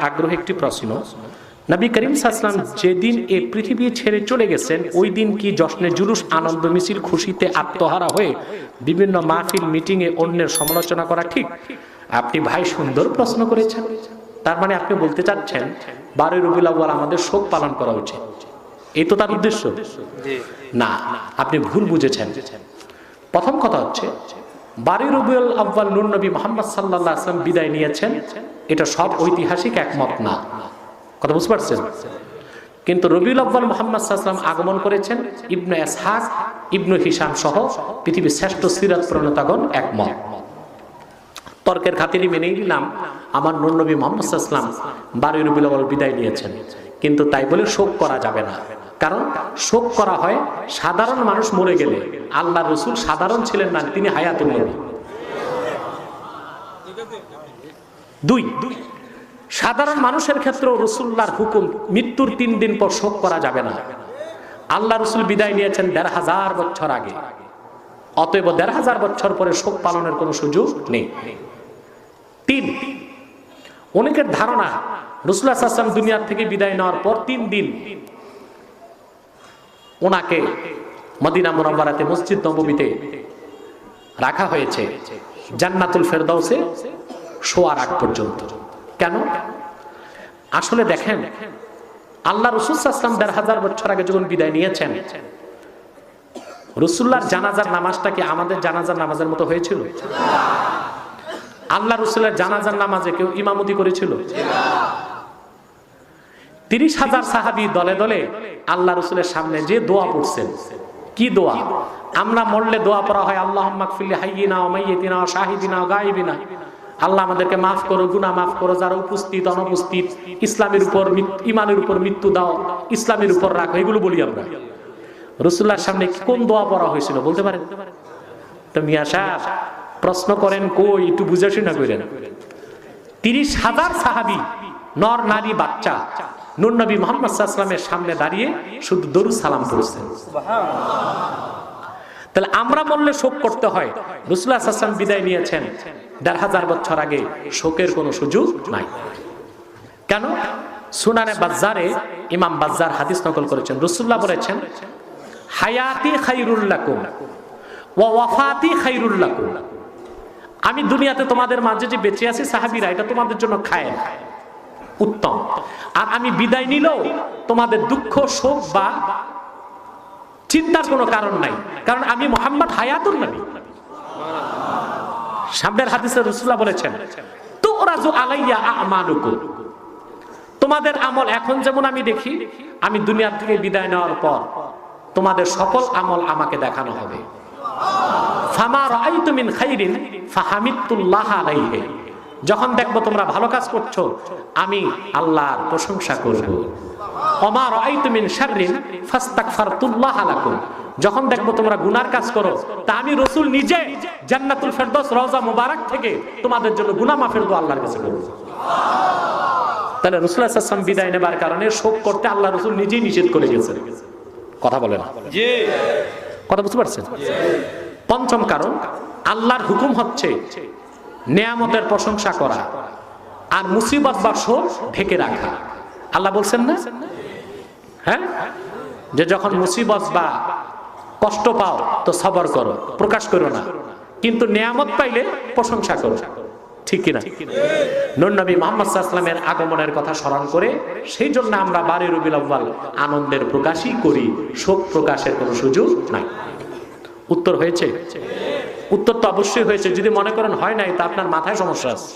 আগ্রহ একটি প্রশ্ন, নবী করিম সাল্লাল্লাহু আলাইহি ওয়াসাল্লাম যেদিন এই পৃথিবী ছেড়ে চলে গেছেন ওই দিন কি জশ্নে জুলুস, আনন্দ মিছিল, খুশিতে আত্মহারা হয়ে বিভিন্ন মাহফিল মিটিংয়ে অন্যের সমালোচনা করা ঠিক? আপনি ভাই সুন্দর প্রশ্ন করেছেন। তার মানে আপনি বলতে চাচ্ছেন 12 রবিউল আউয়াল আমাদের শোক পালন করা উচিত, এই তো তার উদ্দেশ্য? না, আপনি ভুল বুঝেছেন। প্রথম কথা হচ্ছে 12 রবিউল আউয়াল নূর নবী মুহাম্মদ সাল্লাল্লাহু আলাইহি ওয়াসাল্লাম বিদায় নিয়েছেন, এটা সব ঐতিহাসিক একমত না। কথা বুঝতে পারছেন? কিন্তু রবিউল আউয়াল মুহাম্মদ সাল্লাল্লাহু আলাইহি ওয়াসাল্লাম আগমন করেছেন, ইবনে ইসহাক, ইবনে হিশাম সহ পৃথিবীর শ্রেষ্ঠ সিরাত প্রণেতাগণ একমত। তর্কের খাতিরে মেনেই নিলাম আমার নূর নবী মুহাম্মদ সাল্লাল্লাহু আলাইহি ওয়াসাল্লাম 12 রবিউল আউয়াল বিদায় নিয়েছেন, কিন্তু তাই বলে শোক করা যাবে না। কারণ শোক করা হয় সাধারণ মানুষ মরে গেলে, আল্লাহ রাসূল সাধারণ ছিলেন না, তিনি হায়াতুল নবী। দুই, সাধারণ মানুষের ক্ষেত্রেও রাসূলুল্লাহর হুকুম মৃত্যুর 3 দিন পর শোক করা যাবে না। আল্লাহ রাসূল বিদায় নিয়েছেন 1500 বছর আগে, অতএব 1500 বছর পরে শোক পালনের কোনো সুযোগ নেই। 3, অনেকের ধারণা রাসূলুল্লাহ সাল্লাল্লাহু আলাইহি ওয়াসাল্লাম দুনিয়া থেকে বিদায় নেওয়ার পর 3 দিন ওনাকে মদিনা মুনাওয়ারাতে মসজিদ নববীতে রাখা হয়েছে জান্নাতুল ফেরদাউসে শোয়ার আগ পর্যন্ত। কেন? আসলে দেখেন, আল্লাহ রাসূল সাল্লাল্লাহু আলাইহি ওয়াসাল্লাম 1500 বছর আগে যখন বিদায় নিয়েছেন, রাসূলুল্লাহর জানাজার নামাজটা কি আমাদের জানাজার নামাজের মতো হয়েছিল? আল্লাহ রাসূলের জানাজার নামাজে কেউ ইমামতি করেছিল? 30,000 সাহাবী দলে দলে আল্লাহ রাসূলের সামনে যে দোয়া পড়ছেন। কি দোয়া? আমরা মরলে দোয়া পড়া হয় আল্লাহুম্মা গফিরলি হাইয়িনা ওয়া মাইয়িতিনা ওয়া শাহিদিনা ওয়া গায়িবিনা, আল্লাহ আমাদেরকে মাফ করো, গুনাহ মাফ করো, যারা উপস্থিত অনুপস্থিত, ইসলামের উপর ঈমানের উপর মৃত্যু দাও, ইসলামের উপর রাখো, এগুলো বলি আমরা। রাসূলুল্লাহর সামনে কোন দোয়া পড়া হয়েছিল বলতে পারেন? তো মিয়া সাহেব প্রশ্ন করেন কই, একটু বুঝাশুনা করেন। 30,000 সাহাবী, নর নারী বাচ্চা, নূর নবী মুহাম্মদ সাল্লাল্লাহু আলাইহি ওয়াসাল্লামের সামনে দাঁড়িয়ে শুধু দরুদ সালাম পড়ছেন। তাহলে আমরা বললে শোক করতে হয়, রাসূলুল্লাহ সাল্লাল্লাহু আলাইহি ওয়াসাল্লাম বিদায় নিয়েছেন 1500 বছর আগে, শোকের কোনো সুযোগ নাই। কেন? সুনানে বাজ্জারে ইমাম বাজ্জার হাদিস নকল করেছেন, রাসূলুল্লাহ বলেছেন হায়াতি খায়রুল লাকুম ওয়া ওয়াফাতি খায়রুল লাকুম, আমি দুনিয়াতে তোমাদের মাঝে যে বেঁচে আছি সাহাবীরা, এটা তোমাদের জন্য খায়ের, উত্তম। আর আমি বিদায় নিলেও তোমাদের দুঃখ, শোক বা চিন্তার কোনো কারণ নাই, কারণ আমি মুহাম্মদ হায়াতুন নবী। সামনের হাদিসে রাসূলুল্লাহ বলেছেন তুরাজু আলাইয়া আমালুকুম, তোমাদের আমল এখন যেমন আমি দেখি, আমি দুনিয়া থেকে বিদায় নেওয়ার পর তোমাদের সকল আমল আমাকে দেখানো হবে। ফামা রাআইতু মিন খাইরিন ফাহামিদতুল্লাহ আলাইহি, যখন দেখবো তোমরা ভালো কাজ করছো আমি আল্লাহর প্রশংসা করব। ওমা রাআইতু মিন শাররিন ফাস্তাগফারতুল্লাহ লাকুম, যখন দেখবো তোমরা গুনার কাজ করো তা আমি রাসূল নিজে জান্নাতুল ফেরদৌস রওজা মুবারক থেকে তোমাদের জন্য গুনাহ মাফের দোয়া আল্লাহর কাছে করব। তাহলে রাসূলুল্লাহ সাল্লাল্লাহু আলাইহি ওয়াসাল্লাম বিদায় নেবার কারণে শোক করতে আল্লাহ রাসূল নিজেই নিষেধ করে গেছেন। কথা বলেন? জি। কথা বুঝতে পারছেন? পঞ্চম কারণ, আল্লাহর হুকুম হচ্ছে নেয়ামতের প্রশংসা করা আর মুসিবত বা শোক ঢেকে রাখা। আল্লাহ বলছেন না, হ্যাঁ, যে যখন মুসিবত বা কষ্ট পাও তো সবর করো, প্রকাশ করো না, কিন্তু নেয়ামত পাইলে প্রশংসা করো। ঠিক কিনা? নূর নবী মুহাম্মদ সাল্লাল্লাহু আলাইহি ওয়াসাল্লামের আগমনের কথা স্মরণ করে সেই জন্য আমরা 12 রবিউল আউয়াল আনন্দের প্রকাশই করি, শোক প্রকাশের কোনো সুযোগ নাই। উত্তর হয়েছে? উত্তর তো অবশ্যই হয়েছে। যদি মনে করেন হয় নাই তা আপনার মাথায় সমস্যা আছে।